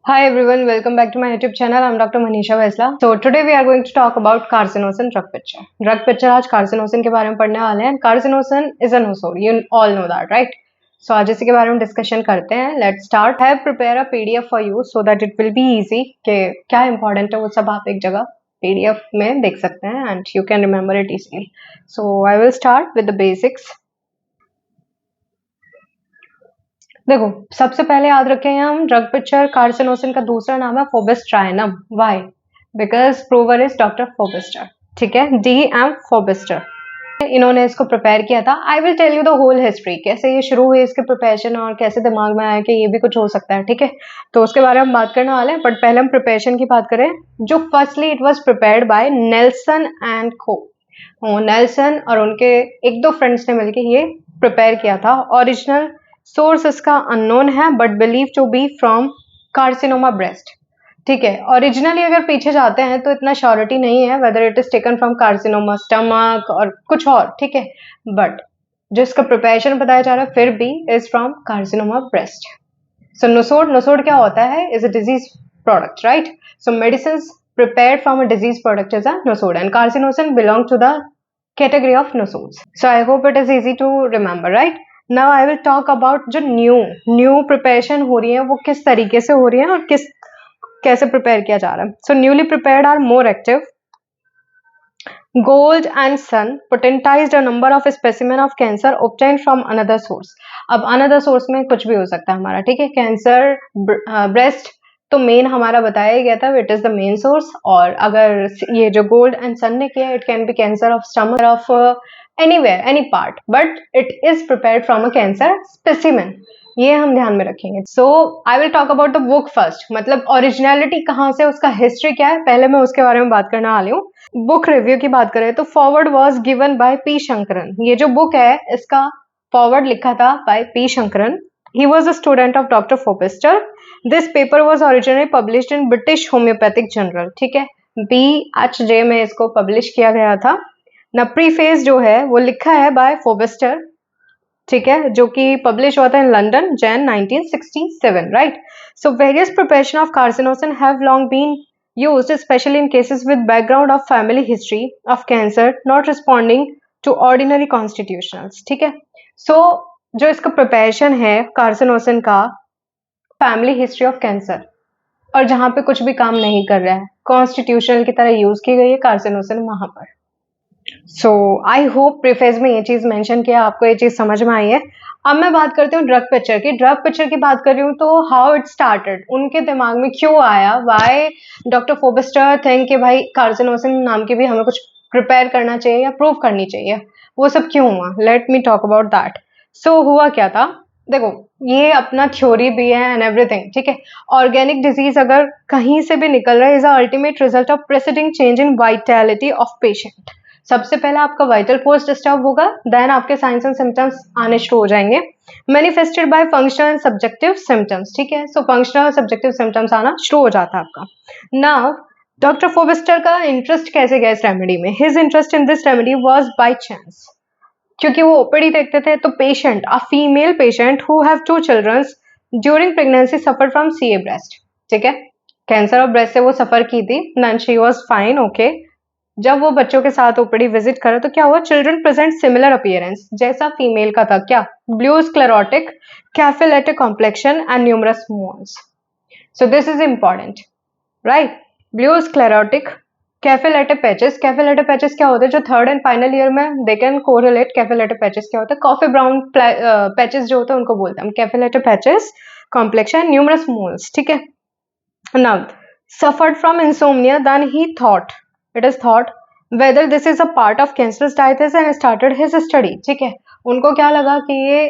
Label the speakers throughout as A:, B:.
A: Hi everyone, welcome back to my YouTube channel. I'm Dr. Manisha Vaisla. So today we are going to talk about carcinosin drug picture. Drug picture आज carcinosin के बारे में पढ़ने वाले हैं. Carcinosin is a nosode. You all know that, right? So आज इसी के बारे में डिस्कशन करते हैं. Let's start. I have prepared a PDF for you so that it will be easy कि क्या important है वो सब आप एक जगह PDF में देख सकते हैं and you can remember it easily. So I will start with the basics. देखो सबसे पहले याद रखें हम ड्रग पिक्चर कार्सिनोसिन का दूसरा नाम है फोबिस्ट्राइनम. Why? Because prover is doctor Foubister. ठीक है, DM फोबिस्टर. इन्होंने इसको प्रिपेयर किया था. I will tell you the whole history, कैसे ये शुरू हुई इसके प्रिपरेशन और कैसे दिमाग में आया कि ये भी कुछ हो सकता है. ठीक है, तो उसके बारे में बात करने वाले हैं. बट पहले हम प्रिपरेशन की बात करें. जो firstly it was prepared by Nelson and को. नेल्सन और उनके एक दो फ्रेंड्स ने मिलकर ये प्रिपेयर किया था. ओरिजिनल सोर्स इसका अननोन है but believe to be from carcinoma breast. ठीक है, ओरिजिनली अगर पीछे जाते हैं तो इतना श्योरिटी नहीं है whether it is taken from carcinoma stomach और कुछ और. ठीक है, बट जो इसका प्रिपरेशन बताया जा रहा है फिर भी is from carcinoma breast. So nosode क्या होता है? Is a disease product, right? So medicine prepared from a disease product is a nosode and carcinosin belong to the category of nosodes. So I hope it is easy to remember, right? Now I will talk about जो new preparation हो रही है वो किस तरीके से हो रही है और कैसे प्रिपेयर किया जा रहा है. So newly prepared are more active. Gold and Sun potentized a number of specimen of cancer obtained from another source. अब another source में कुछ भी हो सकता है हमारा. ठीक है, कैंसर ब्रेस्ट तो मेन हमारा बताया गया था, it is the main source. और अगर ये जो गोल्ड एंड सन ने किया, it can be cancer of stomach of anywhere any part, but it is prepared from a cancer specimen. ये हम ध्यान में रखेंगे. So I will talk about the book first. मतलब ओरिजिनलिटी कहाँ से, उसका हिस्ट्री क्या है, पहले मैं उसके बारे में बात करने वाली हूँ. बुक रिव्यू की बात करें तो forward was given by P Sankaran. ये जो बुक है इसका फॉरवर्ड लिखा था by P Sankaran. He was a student of Dr. Fobister. This paper was originally published in British Homeopathic Journal. ठीक है, BHJ में इसको पब्लिश किया गया था. ना प्रीफेस जो है वो लिखा है बाय फोबिस्टर. ठीक है, जो कि पब्लिश हुआ था in London Jan 1967, right? So various preparation of carcinosin have long been used especially in cases with background of family history of cancer not responding to ordinary constitutionals. ठीक है, सो जो इसका प्रिपरेशन है कार्सिनोसिन का, family history of cancer और जहां पे कुछ भी काम नहीं कर रहा है, कॉन्स्टिट्यूशनल की तरह यूज की गई है कार्सिनोसिन वहां पर. सो आई होप प्रीफेस में ये चीज मेंशन किया, आपको ये चीज समझ में आई है. अब मैं बात करती हूँ ड्रग पिक्चर की. ड्रग पिक्चर की बात कर रही हूँ तो हाउ इट स्टार्टेड, उनके दिमाग में क्यों आया, वाई डॉक्टर फोबिस्टर थिंक कि भाई कार्सिनोसिन नाम की भी हमें कुछ प्रिपेयर करना चाहिए या प्रूव करनी चाहिए, वो सब क्यों हुआ. Let me talk about that. So हुआ क्या था, देखो ये अपना थ्योरी भी है एंड एवरीथिंग. ठीक है, ऑर्गेनिक डिजीज अगर कहीं से भी निकल रहा है is ultimate result of presiding change in vitality of patient. सबसे पहले आपका वाइटल फोर्स डिस्टर्ब होगा, देन आपके साइंस एंड सिम्टम्स आने शुरू हो जाएंगे. Manifested by functional and subjective symptoms. ठीक है, सो फंक्शनल और सब्जेक्टिव सिम्टम्स आना शुरू हो जाता है आपका. नाउ डॉक्टर फोबिस्टर का इंटरेस्ट कैसे गया इस रेमेडी में. His interest in this remedy was by chance, क्योंकि वो ओपीडी देखते थे तो patient, a female patient who have 2 childrens during pregnancy suffer from CA breast. ठीक है, कैंसर ऑफ ब्रेस्ट से वो सफर की थी, then she was fine. Okay, जब वो बच्चों के साथ ओपीडी विजिट करा तो क्या हुआ, चिल्ड्रन प्रेजेंट सिमिलर अपीयरेंस जैसा फीमेल का था. क्या? Blue sclerotic cafe au lait complexion and numerous moles. So this is important, right? Blue sclerotic cafe au lait patches. Cafe au lait patches क्या होते हैं, जो थर्ड एंड फाइनल ईयर में they can correlate. Cafe au lait patches क्या होते हैं, कॉफी ब्राउन पैचेस जो होते हैं उनको बोलते हैं कैफेलेटिक पैचेस, कॉम्प्लेक्शन, न्यूमरस मोल्स. ठीक है, now suffered from insomnia, then he thought, it is thought whether this is a part of cancerous diathesis and started his study. ठीक है, उनको क्या लगा कि ये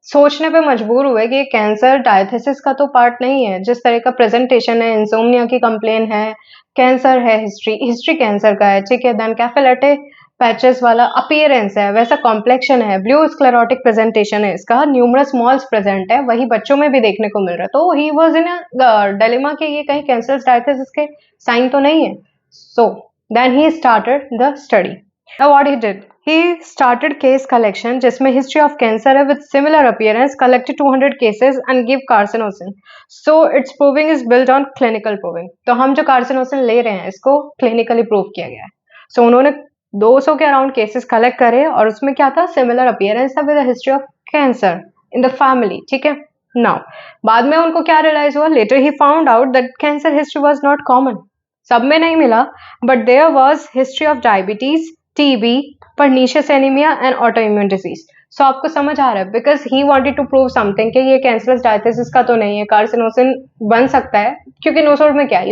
A: सोचने पे मजबूर हुए कि कैंसर डायथेसिस का तो पार्ट नहीं है. जिस तरह का प्रेजेंटेशन है, इंसोम्निया की कंप्लेन है, कैंसर है, हिस्ट्री कैंसर का है. ठीक है, देन कैफेलेटिक पैचेस वाला अपीयरेंस है, वैसा कॉम्प्लेक्शन है, ब्लू स्क्लेरोटिक प्रेजेंटेशन है इसका, न्यूमरस मॉल्स प्रेजेंट है, वही बच्चों में भी देखने को मिल रहा है. तो he was in a dilemma कि ये कहीं कैंसर डायथेसिस के साइन तो नहीं है. So then he started the study. What he did, he started case collection जिसमें हिस्ट्री ऑफ कैंसर है with similar appearance, collected 200 cases and give carcinosin, so its proving is built on clinical proving। तो हम जो carcinosin ले रहे हैं इसको clinically prove किया गया है। so उन्होंने 200 के अराउंड केसेस कलेक्ट करे और उसमें क्या था, सिमिलर अपीयरेंस था with history of cancer in the family, ठीक है। नाउ बाद में उनको क्या रियलाइज हुआ, later he found out that cancer history was not common, सब में नहीं मिला, but there was history of diabetes, TB, pernicious anaemia and autoimmune disease. So आपको समझ आ रहा है, because he wanted to prove something कि ये कैंसरस डायथिसिस का तो नहीं है, कार्सिनोसिन बन सकता है, क्योंकि नोसोड में क्या है,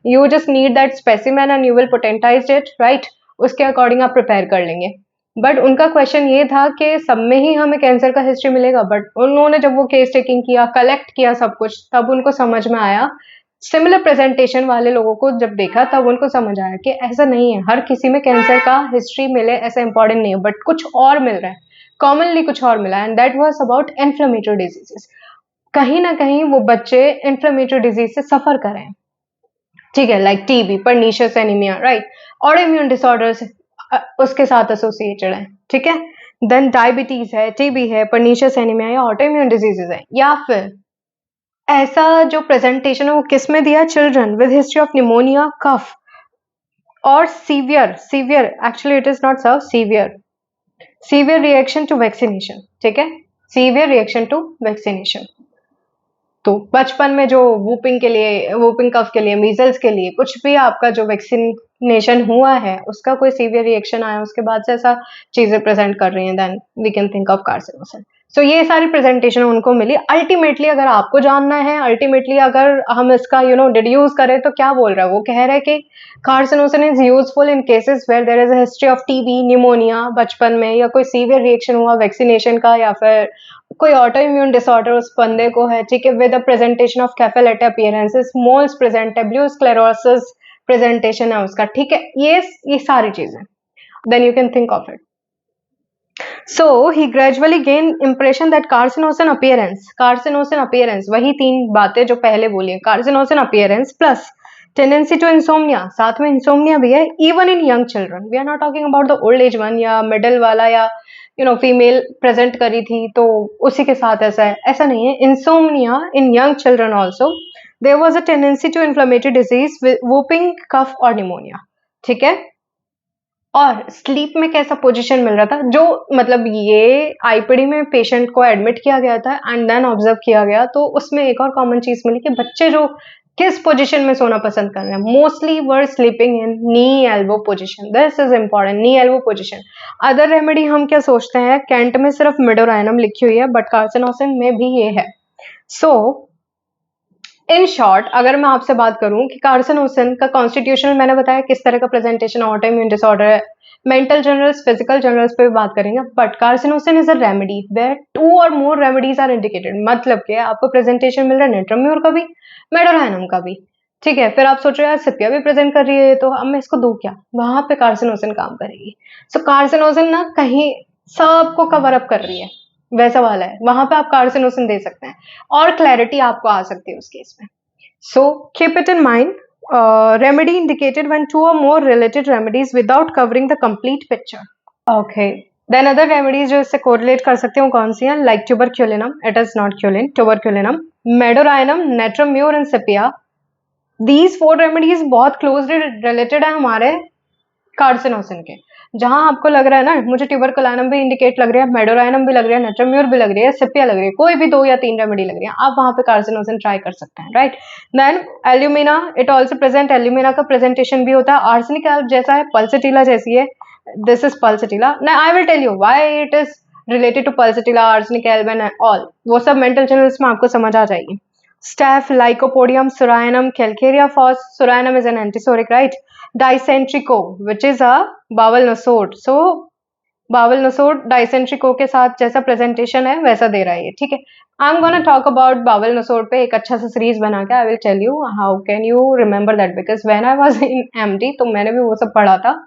A: you just need that specimen and you will potentise it, right, उसके अकॉर्डिंग आप प्रिपेयर कर लेंगे। बट उनका क्वेश्चन ये था कि सब में ही हमें कैंसर का हिस्ट्री मिलेगा, बट उन्होंने जब वो केस टेकिंग किया, कलेक्ट किया सब कुछ, तब उनको समझ में आया, सिमिलर प्रेजेंटेशन वाले लोगों को जब देखा तब उनको समझ आया कि ऐसा नहीं है, हर किसी में कैंसर का हिस्ट्री मिले ऐसा इंपॉर्टेंट नहीं है, बट कुछ और मिल रहा है, कॉमनली कुछ और मिला, and that was about inflammatory diseases. कहीं ना कहीं वो बच्चे इन्फ्लेमेटरी डिजीज से सफर कर रहे हैं, ठीक है, like TB, pernicious anaemia, right, auto immune disorders उसके साथ एसोसिएटेड है, ठीक है। देन डायबिटीज है, टीबी है, पर्नीशियस एनीमिया या ऑटो इम्यून डिजीजेज है, या फिर ऐसा जो प्रेजेंटेशन है वो किस में दिया, children with history of pneumonia, cough और severe actually it is not sir severe reaction to vaccination, ठीक है, सीवियर रिएक्शन टू वैक्सीनेशन। तो बचपन में जो वूपिंग कफ के लिए, मीजल्स के लिए, कुछ भी आपका जो वैक्सीनेशन हुआ है उसका कोई सीवियर रिएक्शन आया, उसके बाद से ऐसा चीजें प्रेजेंट कर रही हैं, then we can think of carcinosin. So ये सारी प्रेजेंटेशन उनको मिली। अल्टीमेटली अगर आपको जानना है, अल्टीमेटली अगर हम इसका डिड्यूस करें तो क्या बोल रहा है, वो कह रहे हैं कि carcinosin is useful in cases where there is a history of TB, pneumonia बचपन में, या कोई सीवियर रिएक्शन हुआ वैक्सीनेशन का, या फिर कोई ऑटो इम्यून डिसऑर्डर उस बंदे को है, ठीक है, with a presentation of cafe au lait appearances, moles present है, ब्लू स्क्लेरोसिस प्रेजेंटेशन है उसका, ठीक है, ये सारी चीजें, then you can think of it. So he gradually gained impression that carcinosin appearance, वही तीन बातें जो पहले बोली, carcinosin appearance plus tendency to insomnia, साथ में insomnia भी है, even in young children, we are not talking about the old age one या middle वाला या फीमेल प्रेजेंट करी थी तो उसी के साथ ऐसा है, ऐसा नहीं है, insomnia in young children also, there was a tendency to inflammatory disease with whooping cough और pneumonia, ठीक है। और स्लीप में कैसा पोजीशन मिल रहा था, जो मतलब ये आईपीडी में पेशेंट को एडमिट किया गया था एंड देन ऑब्जर्व किया गया, तो उसमें एक और कॉमन चीज मिली कि बच्चे जो किस पोजीशन में सोना पसंद कर रहे हैं, mostly were sleeping in knee elbow position, this is important, knee elbow position. Other remedy हम क्या सोचते हैं, कैंट में सिर्फ मिडोराइनम लिखी हुई है, बट कार्सिनोसिन में भी ये है। सो इन शॉर्ट अगर मैं आपसे बात करूं कि कार्सिनोसिन का कॉन्स्टिट्यूशनल मैंने बताया किस तरह का प्रेजेंटेशन, ऑटो इम्यून डिसऑर्डर है, मेंटल जनरल्स, फिजिकल जनरल्स पे भी बात करेंगे, but carcinosin is a remedy where 2 or more remedies are indicated, मतलब कि आपको प्रेजेंटेशन मिल रहा है नेट्रोम्यूर का भी, मेडोराइनम का भी, ठीक है। फिर आप सोच रहे हो यार सिपिया भी प्रेजेंट कर रही है तो अब मैं इसको दूं क्या, वहां पे कार्सिनोसिन काम करेगी। सो कार्सिनोसिन ना कहीं सबको कवर अप कर रही है, वैसा वाला है, वहां पे आप कार्सिनोसिन दे सकते हैं और क्लैरिटी आपको आ सकती है उस केस में। So keep it in mind, remedy indicated when 2 or more related remedies without covering the complete picture. Okay, then other remedies जो इससे correlate कर सकते हो कौन सी हैं, like tuberculinum, it is not culin, tuberculinum, medorinum, netromure and sepia, these 4 remedies बहुत closely related है हमारे कार्सिनोसिन के। जहां आपको लग रहा है ना मुझे ट्यूबरकुलिनम भी इंडिकेट लग रहा है, मेडोराइनम भी लग रहा है, नेट्रोम्यूर भी लग रही है, सिपिया लग रही है, कोई भी 2 या 3 रेमेडी लग रही है, आप वहां पे कार्सिनोसिन ट्राई कर सकते हैं, right. Then alumina, it also present, alumina का प्रेजेंटेशन भी होता है, आर्सेनिक एल्ब जैसा है, पल्सेटिला जैसी है, this is pulsatilla. Now I will tell you why it is related to pulsatilla, arsenic alb and all, वो सब मेंटल जर्नल्स में आपको समझ आ जाएगी। Staph, Lycopodium, Soranum, Calcarea fos, Soranum is an antisoric, right? Dicentrico, which is a bowel nosode. So, bowel nosode dicentrico के साथ जैसा presentation है वैसा दे रहा है ये, ठीक है। I'm gonna talk about bowel nosode पे एक अच्छा सा सीरीज बना के I will tell you how can you remember that, because when I was in MD तो मैंने भी वो सब पढ़ा था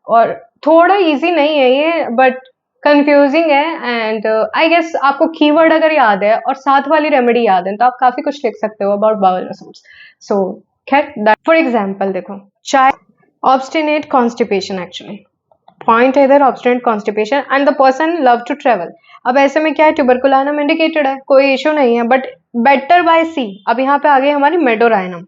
A: और थोड़ा easy नहीं है ये, but कंफ्यूजिंग है, एंड आई गेस आपको कीवर्ड अगर याद है और साथ वाली रेमेडी याद है तो आप काफी कुछ लिख सकते हो अबाउट बाउल नोसोड्स। सो खैर फॉर एग्जांपल देखो, चाय, ऑब्स्टिनेट कॉन्स्टिपेशन, एक्चुअली पॉइंट है इधर obstinate constipation and the person love to travel. अब ऐसे में क्या है, ट्यूबरकुलाइनम इंडिकेटेड है, कोई इशू नहीं है, बट बेटर बाय सी। अब यहाँ पे आ गई हमारी मेडोराइनम,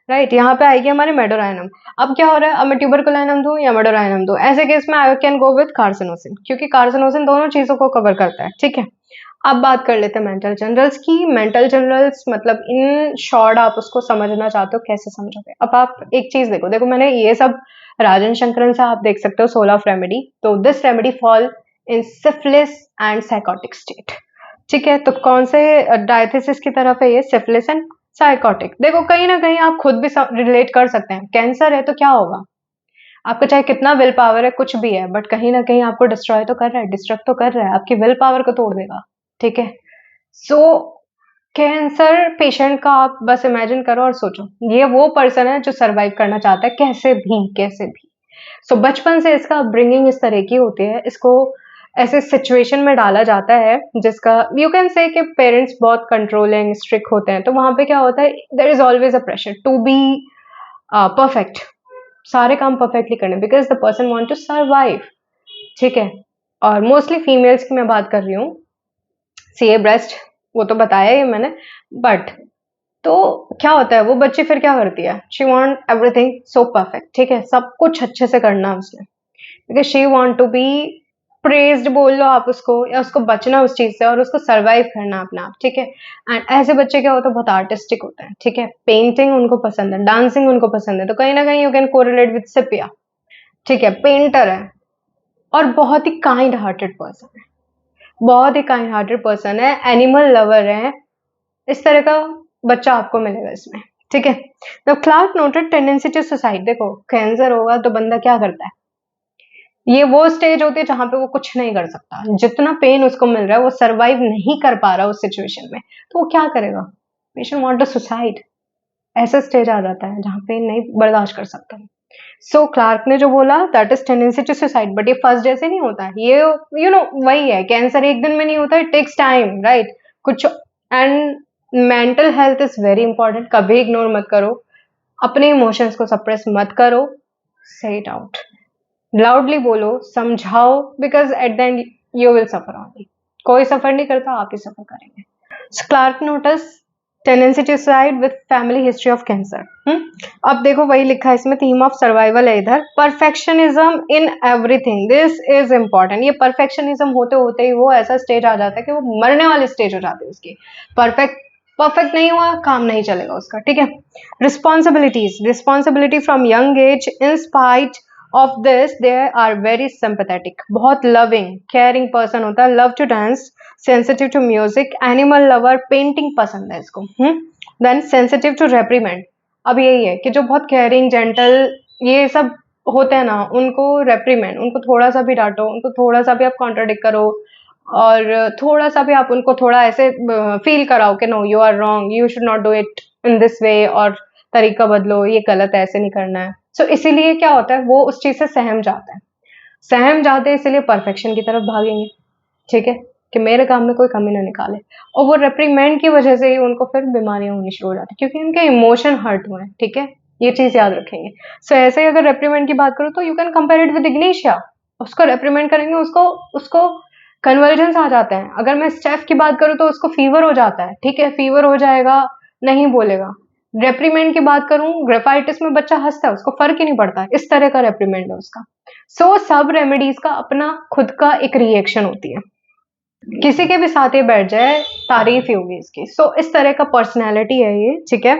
A: राइट, यहाँ पे आएगी हमारी मेडोराइनम। अब क्या हो रहा है, अब मैं ट्यूबरकुलाइनम दूं या मेडोराइनम दूं, ऐसे केस में I can go with carcinosin, क्योंकि कार्सिनोसिन दोनों चीजों को कवर करता है, ठीक है। अब बात कर लेते हैं मेंटल जनरल्स की। मेंटल जनरल्स मतलब इन शॉर्ट आप उसको समझना चाहते हो, कैसे समझोगे। अब आप एक चीज देखो, देखो मैंने ये सब राजन शंकरन से आप देख सकते हो 16 ऑफ रेमेडी, तो this remedy fall in syphilis and psychotic state, ठीक है। तो कौन से डायथिसिस की तरफ है ये, सिफिलिस एंड साइकोटिक। देखो कहीं ना कहीं आप खुद भी रिलेट कर सकते हैं, कैंसर है तो क्या होगा, आपका चाहे कितना विल पावर है, कुछ भी है, बट कहीं ना कहीं आपको डिस्ट्रॉय तो कर रहा है, डिस्ट्रक्ट तो कर रहा है, आपकी विल पावर को तोड़ देगा, ठीक है। सो कैंसर पेशेंट का आप बस इमेजिन करो और सोचो, ये वो पर्सन है जो सरवाइव करना चाहता है कैसे भी, कैसे भी। सो बचपन से इसका अपब्रिंगिंग इस तरह की होती है, इसको ऐसे सिचुएशन में डाला जाता है जिसका यू कैन से कि पेरेंट्स बहुत कंट्रोलिंग स्ट्रिक्ट होते हैं, तो वहां पे क्या होता है, there is always a pressure to be perfect, सारे काम परफेक्टली करने, because the person want to survive, ठीक है। और मोस्टली फीमेल्स की मैं बात कर रही हूँ, सीए ब्रेस्ट वो तो बताया ही मैंने, बट तो क्या होता है, वो बच्ची फिर क्या करती है, she want everything so perfect, ठीक है, सब कुछ अच्छे से करना है उसने, because she want to be praised बोल लो आप उसको, या उसको बचना उस चीज से और उसको सरवाइव करना अपना आप, ठीक है। एंड ऐसे बच्चे क्या होते हैं, बहुत आर्टिस्टिक होते हैं, ठीक है, पेंटिंग उनको पसंद है, डांसिंग उनको पसंद है, तो कहीं ना कहीं यू कैन कोरिलेट विद सिपिया, ठीक है, पेंटर है और बहुत ही काइंड हार्टेड पर्सन है, बहुत ही काइंड हार्टेड पर्सन है, एनिमल लवर है, इस तरह का बच्चा आपको मिलेगा इसमें, ठीक है। तो Clarke noted tendency to suicide, देखो कैंसर होगा तो बंदा क्या करता है, ये वो स्टेज होती है जहां पे वो कुछ नहीं कर सकता, जितना पेन उसको मिल रहा है वो सरवाइव नहीं कर पा रहा उस सिचुएशन में, तो वो क्या करेगा, पेशेंट वांट टू सुसाइड, ऐसा स्टेज आ जाता है जहां पेन नहीं बर्दाश्त कर सकता। सो क्लार्क ने जो बोला that is tendency to suicide, but ये फर्स्ट डे से नहीं होता है, ये यू नो वही है, कैंसर एक दिन में नहीं होता, इट टेक्स टाइम, राइट, कुछ। And mental health is very important, कभी इग्नोर मत करो, अपने इमोशंस को सप्रेस मत करो, से इट आउट, लाउडली बोलो, समझाओ, because at the end you will suffer only, कोई सफर नहीं करता, आप ही सफर करेंगे। Clarke notice tendency to suicide with family history of cancer. अब देखो वही लिखा है इसमें, थीम ऑफ सर्वाइवल है इधर, perfectionism in everything, this is important. ये परफेक्शनिज्म होते होते ही वो ऐसा स्टेज आ जाता है कि वो मरने वाली स्टेज हो जाती है उसकी, परफेक्ट नहीं हुआ काम नहीं चलेगा उसका, ठीक है। Responsibility from young age, in spite of this they are very sympathetic, बहुत लविंग केयरिंग पर्सन होता है, love to dance, sensitive to music, animal lover, painting पसंद है इसको, देन सेंसिटिव टू रेप्रीमेंट। अब यही है कि जो बहुत केयरिंग जेंटल ये सब होते हैं ना, उनको रेप्रीमेंट, उनको थोड़ा सा भी डांटो, उनको थोड़ा सा भी आप कॉन्ट्राडिक्ट करो, और थोड़ा सा भी आप उनको थोड़ा ऐसे फील कराओ कि no you are wrong, you should not do it in this way, और तरीका बदलो, ये गलत है, ऐसे नहीं करना है। सो इसीलिए क्या होता है, वो उस चीज से सहम जाता है, सहम जाते हैं, इसीलिए परफेक्शन की तरफ भागेंगे, ठीक है, कि मेरे काम में कोई कमी ना निकाले, और वो रेप्रीमेंट की वजह से ही उनको फिर बीमारियां होनी शुरू हो जाती है, क्योंकि उनके इमोशन हर्ट हुए हैं, ठीक है, ये चीज याद रखेंगे। सो ऐसे ही अगर रेप्रीमेंट की बात करूं तो you can compare it with Ignatia, उसको रेप्रीमेंट करेंगे, उसको कन्वर्जेंस आ जाते हैं। अगर मैं स्टेफ की बात करूं तो उसको फीवर हो जाता है, ठीक है, फीवर हो जाएगा, नहीं बोलेगा। रेप्रीमेंट की बात करूं, ग्रेफाइटिस में बच्चा हंसता है, उसको फर्क ही नहीं पड़ता, इस तरह का रेप्रीमेंट है उसका। सो सब रेमेडीज का अपना खुद का एक रिएक्शन होती है, किसी के भी साथ ये बैठ जाए तारीफ ही होगी इसकी। सो इस तरह का पर्सनैलिटी है ये, ठीक है।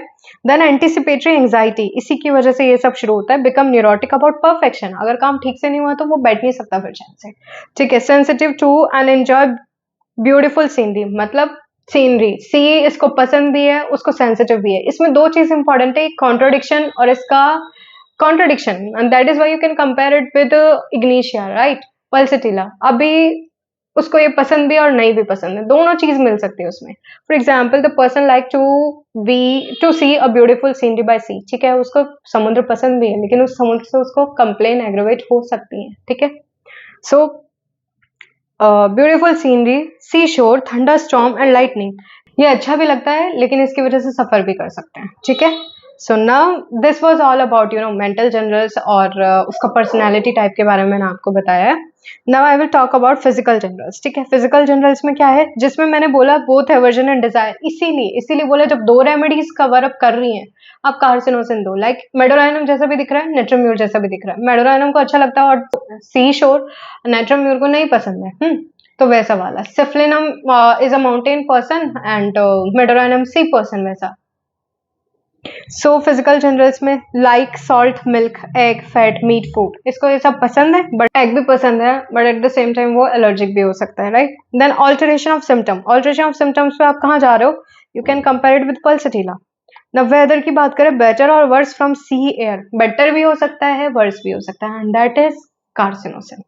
A: देन एंटिसिपेटरी एंजाइटी, इसी की वजह से ये सब शुरू होता है। बिकम न्यूरोटिक अबाउट परफेक्शन, अगर काम ठीक से नहीं हुआ तो वो बैठ नहीं सकता फिर चैन से, ठीक है। Sensitive to and enjoy beautiful scenery, मतलब सीनरी सी इसको पसंद भी है, उसको सेंसिटिव भी है। इसमें दो चीज इंपॉर्टेंट है, कॉन्ट्रोडिक्शन और इसका contradiction, and that is why you can compare it with Ignatia, right, pulsatilla. अभी उसको ये पसंद भी और नहीं भी पसंद है, दोनों चीज मिल सकती है उसमें। For example the person like to see a beautiful scenery by sea, ठीक है, उसको समुद्र पसंद भी है, लेकिन उस समुद्र से उसको कंप्लेन एग्रोवेट हो सकती है, ठीक है। सो ब्यूटीफुल सीनरी, सी शोर, थंडर स्टॉर्म एंड लाइटनिंग, ये अच्छा भी लगता है लेकिन इसकी वजह से सफर भी कर सकते हैं, ठीक है। So now this was all about mental generals और उसका पर्सनालिटी टाइप के बारे में मैंने आपको बताया है. Now I will talk about physical generals. ठीक है, फिजिकल जनरल्स में क्या है, जिसमें मैंने बोला बोथ एवर्जन एंड डिजायर, इसीलिए बोला जब दो रेमेडीज कवर अप कर रही हैं आप कार्सिनोसिन दो. लाइक मेडोराइनम जैसा भी दिख रहा है, नेट्रोम्यूर जैसा भी दिख रहा है. मेडोराइनम को अच्छा लगता है और सी शोर, नेट्रोम्यूर को नहीं पसंद है. तो वैसा वाला syphilinum is a mountain person and medorrhinum sea person वैसा. सो फिजिकल जनरल्स में like salt, milk, egg, fat, meat, food, इसको ये सब पसंद है, बट एग भी पसंद है, but at the same time वो एलर्जिक भी हो सकता है, right. Then alteration of symptoms पे आप कहाँ जा रहे हो, you can compare it with pulsatilla. ना वेदर की बात करें, बेटर और worse from sea air, better भी हो सकता है, वर्स भी हो सकता है, and that is carcinosin.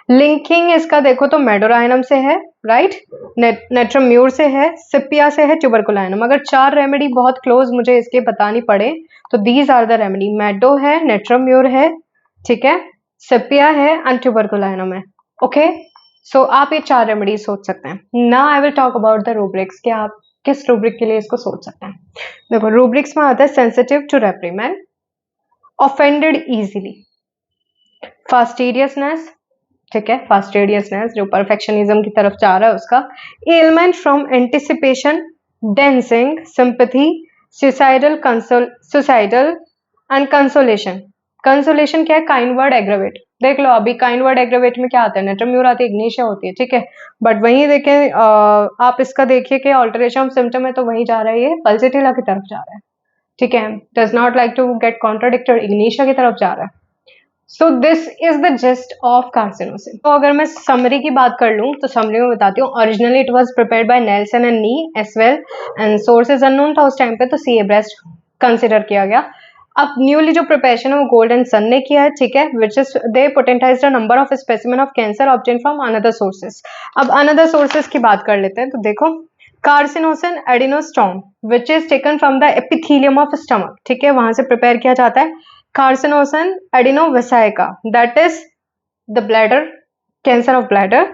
A: Linking इसका देखो तो मेडोराइनम से है, राइट, नेट्रोम्यूर से है, सिपिया से है, ट्यूबरकुलाइनम. अगर 4 रेमेडी बहुत क्लोज मुझे इसके बतानी पड़े तो दीज आर द रेमेडी. मेडो है, नेट्रोम्यूर है, ठीक है, सिपिया है एंड ट्यूबरकुलाइनम है. ओके, सो आप ये 4 रेमेडी सोच सकते हैं. Now I will talk about the rubrics कि आप किस रूब्रिक के लिए इसको सोच सकते हैं. देखो रूब्रिक्स में आता है sensitive to reprimand, offended easily, fastidiousness, ठीक है, फास्टिडियसनेस जो परफेक्शनिज्म की तरफ जा रहा है उसका, ailment from anticipation, dancing, sympathy, suicidal and consolation. Consolation क्या है, काइंड वर्ड एग्रेवेट. देख लो अभी काइंड वर्ड एग्रेवेट में क्या आता है, नेट्रोम्यूर आती है, इग्निशिया होती है, ठीक है, बट वहीं देखें आप इसका देखिए कि ऑल्टरेशन ऑफ सिम्टम है तो वहीं जा रहा है, ये पल्सिटिला की तरफ जा रहा है, ठीक है, does not like to get contradicted, ignatia की तरफ जा रहा है. So this is the gist of carcinosin. तो अगर मैं समरी की बात कर लूं तो समरी में बताती हूँ. Originally it was prepared by Nelson and knee as well and source is unknown था उस टाइम पे, तो सी एब्रेस्ट कंसिडर किया गया. अब न्यूली जो प्रिपरेशन है वो गोल्ड एंड सन ने किया है, ठीक है, which is they potentized a number of specimen of cancer obtain from another sources. अब अनदर सोर्सेज की बात कर लेते हैं. तो देखो carcinosin adenostom which is taken from the epithelium of stomach, ठीक है, वहां से प्रिपेयर किया जाता है. Carcinosin adenovesica, that is the bladder, cancer of bladder.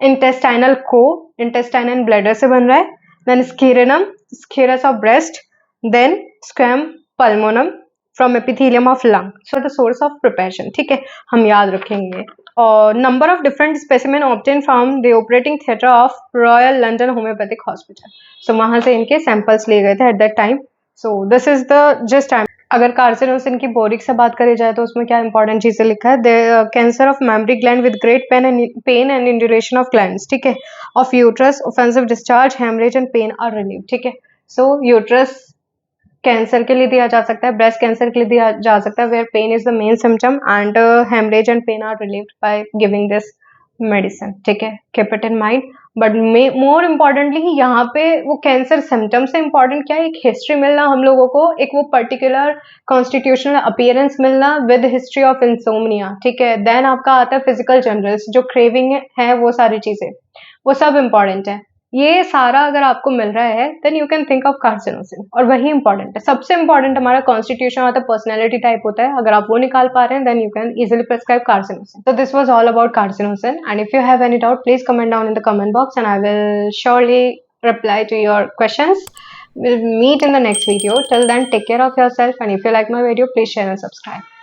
A: Intestinal को, इंटेस्टाइन एंड ब्लैडर से बन रहा है. Then scirrhinum, scirrhus of breast. Then स्क्वैम pulmonum from epithelium of lung. So the source of preparation, ठीक है, हम याद रखेंगे. और number of different specimen obtain from the operating theatre of Royal London Homoeopathic Hospital. So वहां से इनके samples लिए गए थे at that time. So this is the just time. अगर कार्सिनोसिन की बोरिक से बात करी जाए तो उसमें क्या इंपॉर्टेंट चीजें लिखा है, cancer of mammary gland with great pain and induration of glands, ठीक है, of uterus, offensive discharge, haemorrhage and pain are relieve, ठीक है. सो यूट्रस कैंसर के लिए दिया जा सकता है, ब्रेस्ट कैंसर के लिए दिया जा सकता है, where pain is the main symptom and haemorrhage and pain are relieved by giving this medicine, ठीक है, keep it in mind. But more importantly यहाँ पे वो कैंसर सिम्टम से इम्पॉर्टेंट क्या है, एक हिस्ट्री मिलना हम लोगों को, एक वो पर्टिकुलर कॉन्स्टिट्यूशनल अपीयरेंस मिलना विद हिस्ट्री ऑफ इंसोमनिया, ठीक है. देन आपका आता है फिजिकल जनरल्स, जो क्रेविंग है वो सारी चीजें, वो सब इम्पॉर्टेंट है. ये सारा अगर आपको मिल रहा है then you can think of carcinosin, और वही इंपॉर्टेंट है. सबसे इंपॉर्टेंट हमारा कॉन्स्टिट्यूशन होता है, पर्सनैलिटी टाइप होता है, अगर आप वो निकाल पा रहे हैं then you can easily prescribe carcinosin. So this was all about carcinosin, and if you have any doubt please comment down in the comment box and I will surely reply to your questions. We'll meet in the next video. Till then, take care of yourself, and if you like my video please share and subscribe.